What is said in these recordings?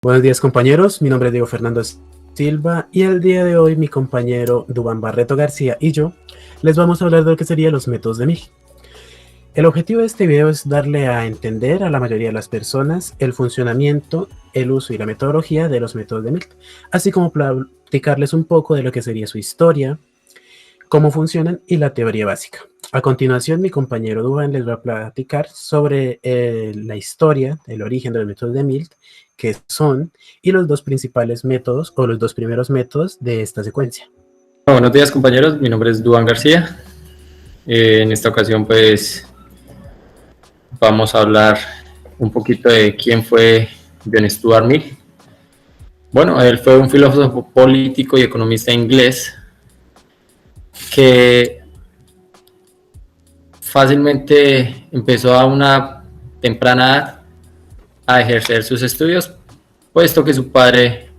Buenos días, compañeros, mi nombre es Diego Fernando Silva y el día de hoy mi compañero Duván Barreto García y yo les vamos a hablar de lo que serían los métodos de Mills. El objetivo de este video es darle a entender a la mayoría de las personas el funcionamiento, el uso y la metodología de los métodos de Mills, así como platicarles un poco de lo que sería su historia, cómo funcionan y la teoría básica. A continuación, mi compañero Duván les va a platicar sobre la historia, el origen de los métodos de Mills, qué son y los dos principales métodos o los dos primeros métodos de esta secuencia. Buenos días, compañeros, mi nombre es Duván García. En esta ocasión pues vamos a hablar un poquito de quién fue John Stuart Mill. Bueno, él fue un filósofo político y economista inglés que fácilmente empezó a una temprana edad a ejercer sus estudios, puesto que su padre,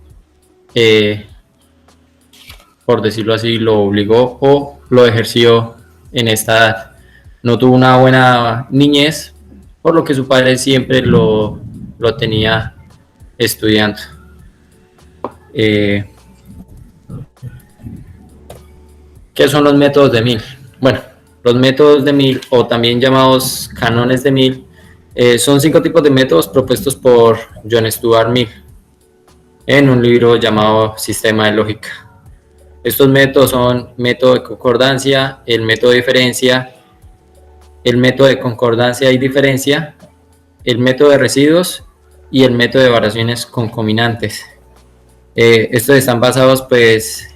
por decirlo así, lo obligó o lo ejerció en esta edad. No tuvo una buena niñez, por lo que su padre siempre lo tenía estudiando. ¿Qué son los métodos de Mill? Bueno, los métodos de Mill, o también llamados cánones de Mill, son 5 tipos de métodos propuestos por John Stuart Mill en un libro llamado Sistema de Lógica. Estos métodos son método de concordancia, el método de diferencia, el método de concordancia y diferencia, el método de residuos y el método de variaciones concomitantes. Estos están basados pues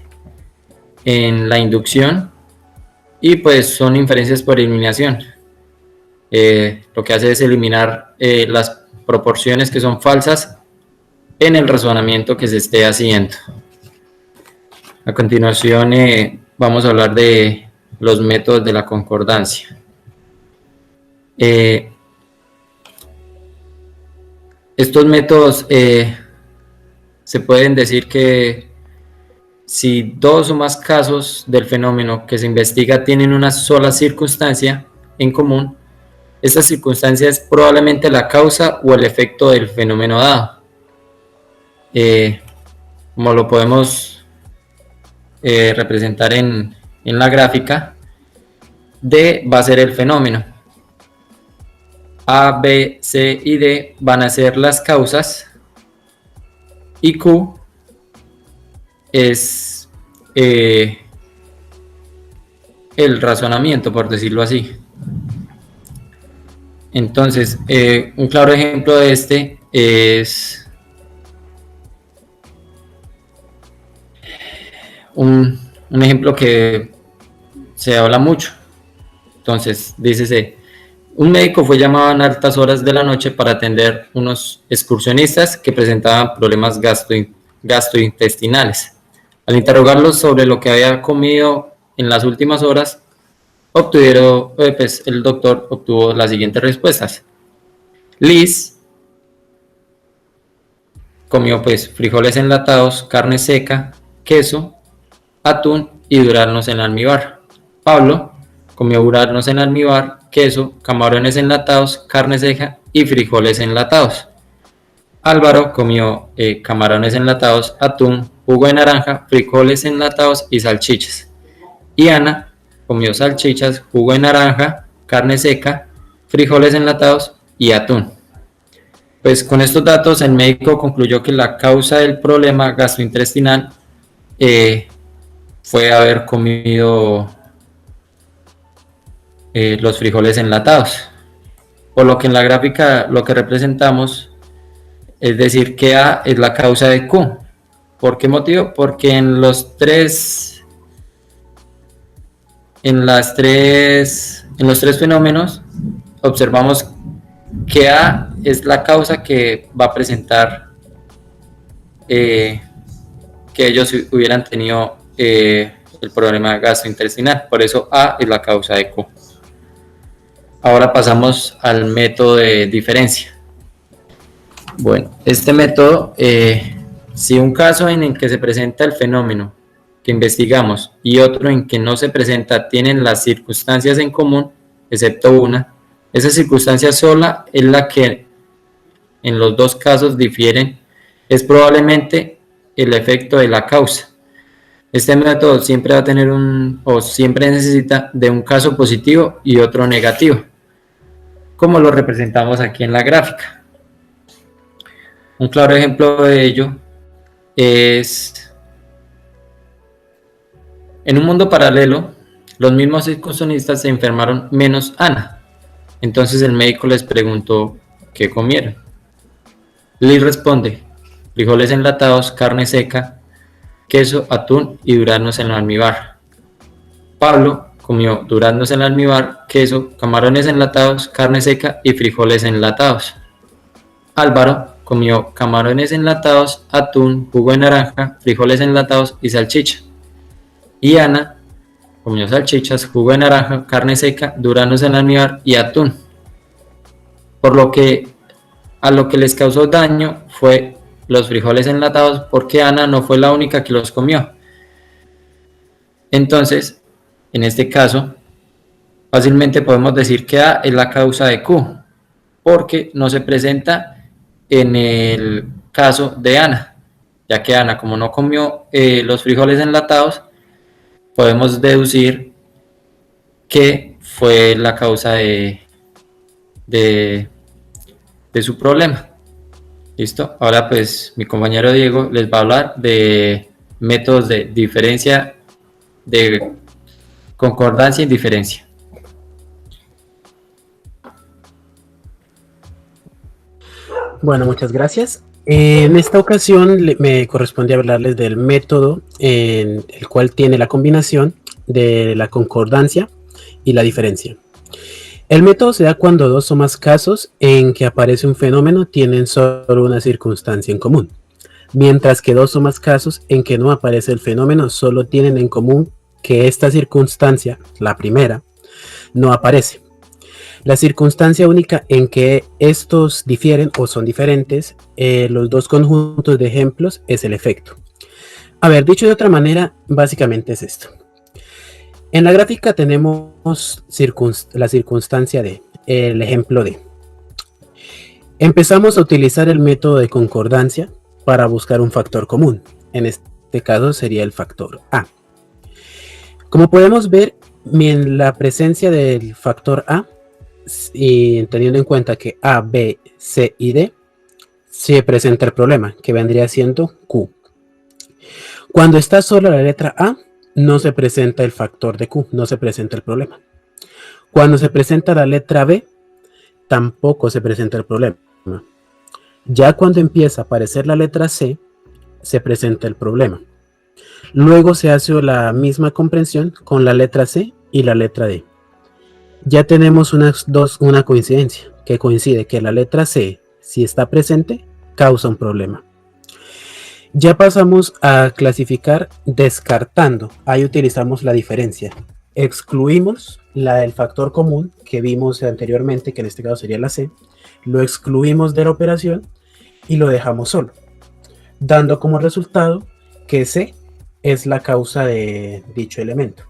en la inducción y pues son inferencias por eliminación. Lo que hace es eliminar las proporciones que son falsas en el razonamiento que se esté haciendo. A continuación vamos a hablar de los métodos de la concordancia. Estos métodos se pueden decir que si 2 o más casos del fenómeno que se investiga tienen una sola circunstancia en común, esta circunstancia es probablemente la causa o el efecto del fenómeno dado. Como lo podemos representar en la gráfica, D va a ser el fenómeno, A, B, C y D van a ser las causas y Q es el razonamiento, por decirlo así. Entonces, un claro ejemplo de este es un ejemplo que se habla mucho. Entonces, dícese, un médico fue llamado en altas horas de la noche para atender unos excursionistas que presentaban problemas gastrointestinales. Al interrogarlos sobre lo que había comido en las últimas horas, el doctor obtuvo las siguientes respuestas. Liz comió pues frijoles enlatados, carne seca, queso, atún y duraznos en almíbar. Pablo comió duraznos en almíbar, queso, camarones enlatados, carne seca y frijoles enlatados. Álvaro comió camarones enlatados, atún, jugo de naranja, frijoles enlatados y salchichas. Y Ana comió salchichas, jugo de naranja, carne seca, frijoles enlatados y atún. Pues con estos datos el médico concluyó que la causa del problema gastrointestinal fue haber comido los frijoles enlatados. Por lo que en la gráfica lo que representamos es decir que A es la causa de Q. ¿Por qué motivo? Porque en los tres fenómenos observamos que A es la causa que va a presentar que ellos hubieran tenido el problema gastrointestinal. Por eso A es la causa de Q. Ahora pasamos al método de diferencia. Bueno, este método, si un caso en el que se presenta el fenómeno que investigamos y otro en que no se presenta tienen las circunstancias en común, excepto una, esa circunstancia sola es la que en los dos casos difieren es probablemente el efecto de la causa. Este método siempre va a tener o siempre necesita de un caso positivo y otro negativo, como lo representamos aquí en la gráfica. Un claro ejemplo de ello es: en un mundo paralelo, los mismos excursionistas se enfermaron menos Ana. Entonces el médico les preguntó qué comieron. Liz responde: frijoles enlatados, carne seca, queso, atún y duraznos en almíbar. Pablo comió duraznos en almíbar, queso, camarones enlatados, carne seca y frijoles enlatados. Álvaro comió camarones enlatados, atún, jugo de naranja, frijoles enlatados y salchicha. Y Ana comió salchichas, jugo de naranja, carne seca, duraznos en almíbar y atún. Por lo que a lo que les causó daño fue los frijoles enlatados, porque Ana no fue la única que los comió. Entonces, en este caso, fácilmente podemos decir que A es la causa de Q, porque no se presenta en el caso de Ana, ya que Ana, como no comió los frijoles enlatados, podemos deducir que fue la causa de su problema. ¿Listo? Ahora pues mi compañero Diego les va a hablar de métodos de diferencia, de concordancia y diferencia. Bueno, muchas gracias. En esta ocasión me corresponde hablarles del método en el cual tiene la combinación de la concordancia y la diferencia. El método se da cuando dos o más casos en que aparece un fenómeno tienen solo una circunstancia en común, mientras que dos o más casos en que no aparece el fenómeno solo tienen en común que esta circunstancia, la primera, no aparece. La circunstancia única en que estos difieren o son diferentes, los dos conjuntos de ejemplos, es el efecto. A ver, dicho de otra manera, básicamente es esto. En la gráfica tenemos la circunstancia de, el ejemplo de. Empezamos a utilizar el método de concordancia para buscar un factor común. En este caso sería el factor A. Como podemos ver, en la presencia del factor A, y teniendo en cuenta que A, B, C y D, se presenta el problema, que vendría siendo Q. Cuando está solo la letra A, no se presenta el factor de Q, no se presenta el problema. Cuando se presenta la letra B, tampoco se presenta el problema. Ya cuando empieza a aparecer la letra C, se presenta el problema. Luego se hace la misma comprensión con la letra C y la letra D. Ya tenemos una coincidencia, que coincide que la letra C, si está presente, causa un problema. Ya pasamos a clasificar descartando. Ahí utilizamos la diferencia. Excluimos la del factor común que vimos anteriormente, que en este caso sería la C. Lo excluimos de la operación y lo dejamos solo, dando como resultado que C es la causa de dicho elemento.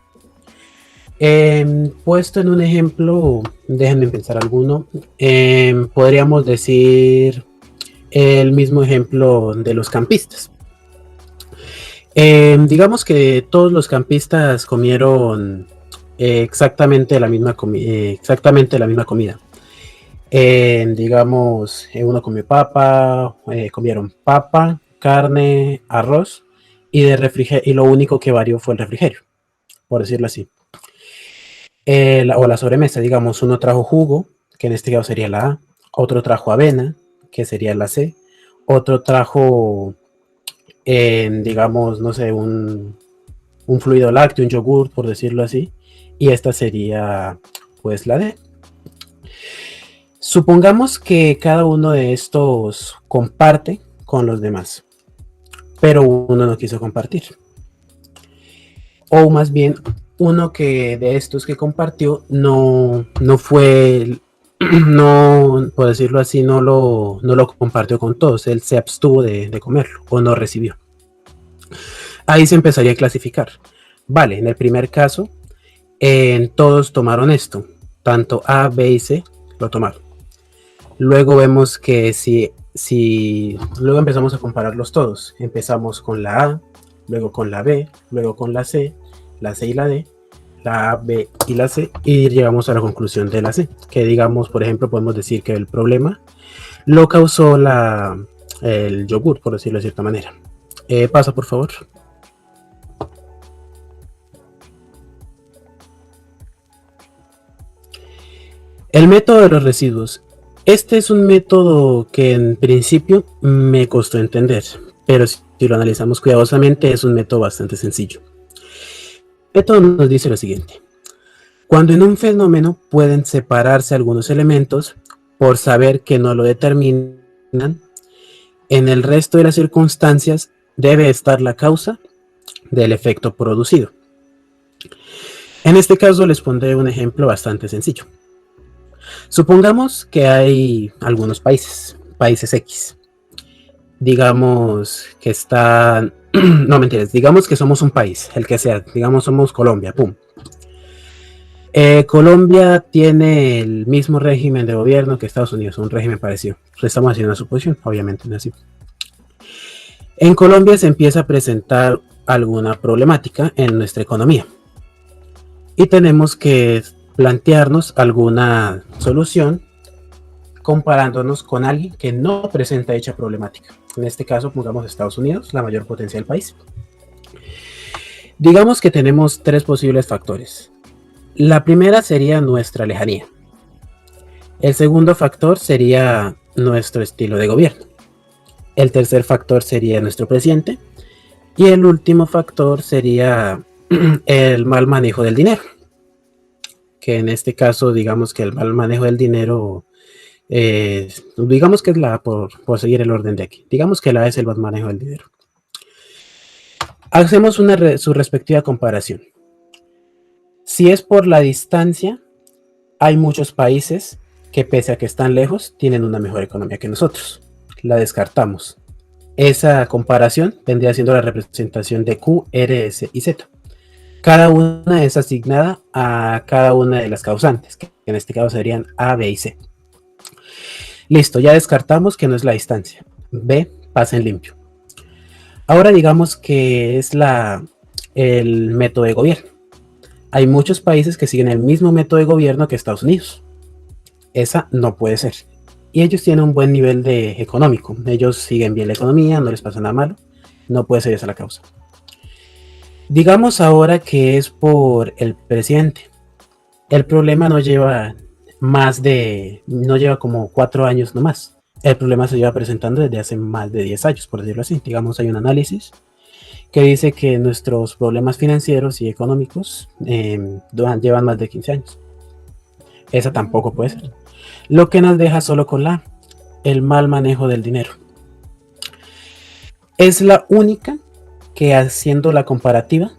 Puesto en un ejemplo, déjenme pensar alguno. Podríamos decir el mismo ejemplo de los campistas. Digamos que todos los campistas comieron exactamente la misma comida. Digamos, uno comió papa, comieron papa, carne, arroz y lo único que varió fue el refrigerio, por decirlo así. O la sobremesa, digamos, uno trajo jugo, que en este caso sería la A, otro trajo avena, que sería la C, otro trajo digamos, no sé, un fluido lácteo, un yogur, por decirlo así, y esta sería pues la D. Supongamos que cada uno de estos comparte con los demás, pero uno no quiso compartir, o más bien uno que de estos que compartió no fue, no, por decirlo así, no lo compartió con todos, él se abstuvo de comerlo o no recibió. Ahí se empezaría a clasificar. Vale, en el primer caso, todos tomaron esto, tanto A, B y C lo tomaron. Luego vemos que si si luego empezamos a compararlos todos, empezamos con la A, luego con la B, luego con la C y la D, la A, B y la C, y llegamos a la conclusión de la C, que digamos, por ejemplo, podemos decir que el problema lo causó el yogur, por decirlo de cierta manera. Pasa, por favor. El método de los residuos. Este es un método que en principio me costó entender, pero si lo analizamos cuidadosamente es un método bastante sencillo. El método nos dice lo siguiente. Cuando en un fenómeno pueden separarse algunos elementos por saber que no lo determinan, en el resto de las circunstancias debe estar la causa del efecto producido. En este caso les pondré un ejemplo bastante sencillo. Supongamos que hay algunos países X. Digamos que están... no, mentiras, digamos que somos un país, el que sea, digamos somos Colombia, pum. Colombia tiene el mismo régimen de gobierno que Estados Unidos, un régimen parecido. Estamos haciendo una suposición, obviamente no es así. En Colombia se empieza a presentar alguna problemática en nuestra economía y tenemos que plantearnos alguna solución comparándonos con alguien que no presenta dicha problemática. En este caso, pongamos Estados Unidos, la mayor potencia del país. Digamos que tenemos tres posibles factores. La primera sería nuestra lejanía. El segundo factor sería nuestro estilo de gobierno. El tercer factor sería nuestro presidente. Y el último factor sería el mal manejo del dinero. Que en este caso, digamos que el mal manejo del dinero, digamos que es la A por seguir el orden de aquí. Digamos que la A es el mal manejo del dinero. Hacemos su respectiva comparación. Si es por la distancia, hay muchos países que pese a que están lejos, tienen una mejor economía que nosotros. La descartamos. Esa comparación vendría siendo la representación de Q, R, S y Z. Cada una es asignada a cada una de las causantes, que en este caso serían A, B y C. Listo, ya descartamos que no es la distancia. B, pasa en limpio. Ahora digamos que es el método de gobierno. Hay muchos países que siguen el mismo método de gobierno que Estados Unidos. Esa no puede ser. Y ellos tienen un buen nivel económico. Ellos siguen bien la economía, no les pasa nada malo. No puede ser esa la causa. Digamos ahora que es por el presidente. El problema no lleva como 4 años nomás. El problema se lleva presentando desde hace más de 10 años, por decirlo así. Digamos, hay un análisis que dice que nuestros problemas financieros y económicos llevan más de 15 años. Esa tampoco puede ser. Lo que nos deja solo con el mal manejo del dinero. Es la única que, haciendo la comparativa,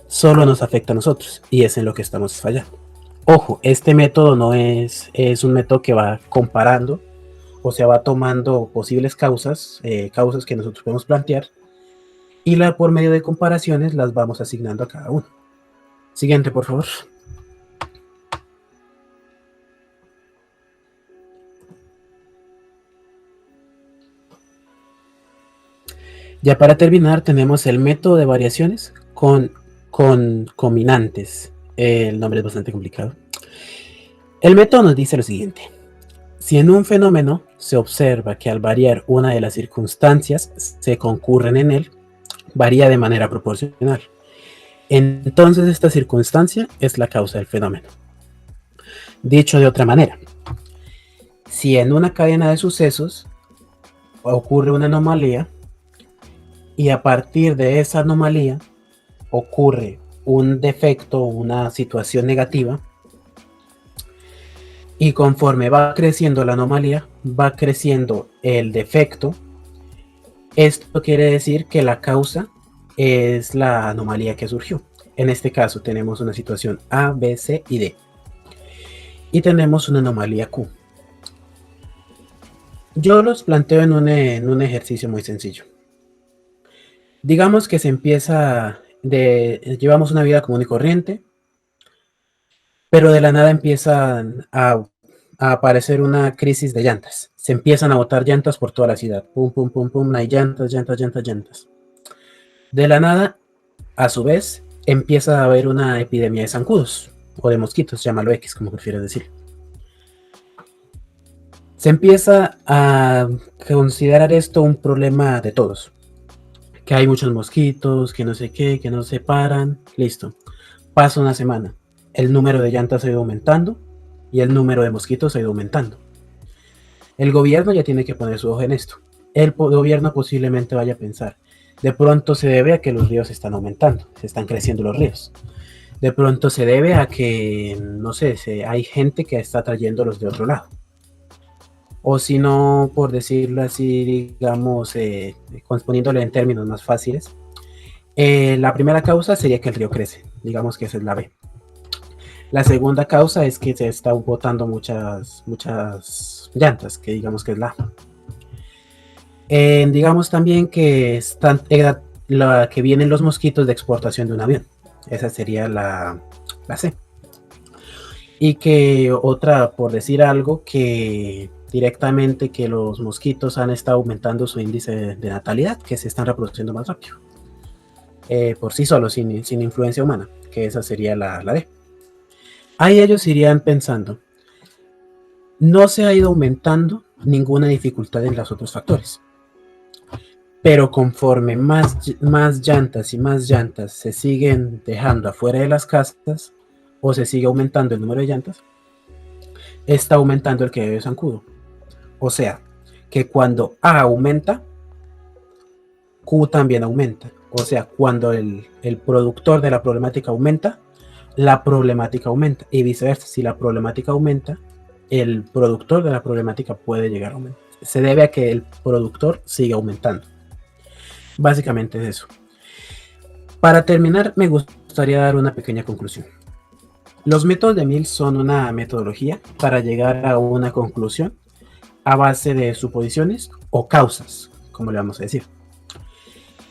solo nos afecta a nosotros, y es en lo que estamos fallando. Ojo, este método no es un método que va comparando, o sea, va tomando posibles causas que nosotros podemos plantear, y por medio de comparaciones las vamos asignando a cada uno. Siguiente, por favor. Ya para terminar tenemos el método de variaciones con concominantes. El nombre es bastante complicado. El método nos dice lo siguiente. Si en un fenómeno se observa que al variar una de las circunstancias se concurren en él, varía de manera proporcional. Entonces esta circunstancia es la causa del fenómeno. Dicho de otra manera, si en una cadena de sucesos ocurre una anomalía, y a partir de esa anomalía ocurre un defecto, una situación negativa, y conforme va creciendo la anomalía, va creciendo el defecto. Esto quiere decir que la causa es la anomalía que surgió. En este caso tenemos una situación A, B, C y D. Y tenemos una anomalía Q. Yo los planteo en un ejercicio muy sencillo. Digamos que llevamos una vida común y corriente, pero de la nada empiezan a a aparecer una crisis de llantas. Se empiezan a botar llantas por toda la ciudad. Pum, pum, pum, pum, hay llantas, llantas, llantas, llantas. De la nada, a su vez, empieza a haber una epidemia de zancudos, o de mosquitos, llámalo X, como prefieres decir. Se empieza a considerar esto un problema de todos. Que hay muchos mosquitos, que no sé qué, que no se paran. Listo. Pasa una semana. El número de llantas ha ido aumentando y el número de mosquitos ha ido aumentando. El gobierno ya tiene que poner su ojo en esto. El gobierno posiblemente vaya a pensar, de pronto se debe a que los ríos están aumentando, se están creciendo los ríos. De pronto se debe a que, no sé, hay gente que está trayéndolos de otro lado. O si no, por decirlo así, digamos, poniéndolo en términos más fáciles, la primera causa sería que el río crece, digamos que esa es la B. La segunda causa es que se están botando muchas llantas, que digamos que es la A. Digamos también que están que vienen los mosquitos de exportación de un avión. Esa sería la C. Y que otra, por decir algo, que directamente que los mosquitos han estado aumentando su índice de natalidad, que se están reproduciendo más rápido. Por sí solos, sin influencia humana, que esa sería la D. Ahí ellos irían pensando, no se ha ido aumentando ninguna dificultad en los otros factores. Pero conforme más llantas y más llantas se siguen dejando afuera de las casas, o se sigue aumentando el número de llantas, está aumentando el quedeo de zancudo. O sea, que cuando A aumenta, Q también aumenta. O sea, cuando el productor de la problemática aumenta, la problemática aumenta. Y viceversa, si la problemática aumenta, el productor de la problemática puede llegar a aumentar. Se debe a que el productor siga aumentando. Básicamente es eso. Para terminar, me gustaría dar una pequeña conclusión. Los métodos de Mill son una metodología para llegar a una conclusión a base de suposiciones o causas, como le vamos a decir.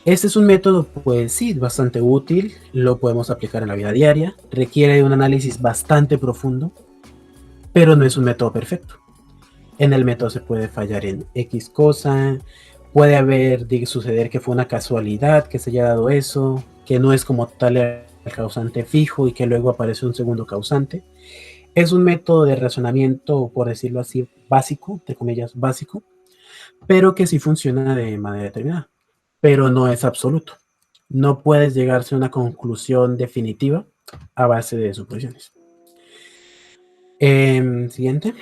Este es un método, pues sí, bastante útil, lo podemos aplicar en la vida diaria, requiere de un análisis bastante profundo, pero no es un método perfecto. En el método se puede fallar en X cosa, puede suceder que fue una casualidad que se haya dado eso, que no es como tal el causante fijo y que luego aparece un segundo causante. Es un método de razonamiento, por decirlo así, básico, entre comillas, básico, pero que sí funciona de manera determinada, pero no es absoluto. No puedes llegarse a una conclusión definitiva a base de suposiciones. Siguiente.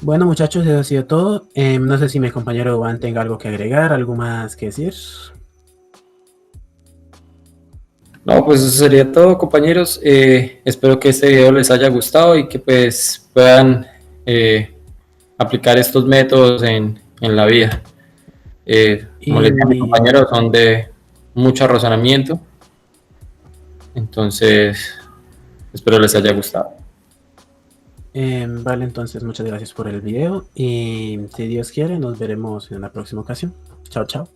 Bueno, muchachos, eso ha sido todo. No sé si mi compañero Juan tenga algo que agregar, algo más que decir. No, pues eso sería todo, compañeros. Espero que este video les haya gustado y que pues puedan aplicar estos métodos en la vida. Como les dije a mi compañero, son de mucho razonamiento. Entonces, espero les haya gustado. Vale, entonces muchas gracias por el video y si Dios quiere nos veremos en una próxima ocasión. Chao, chao.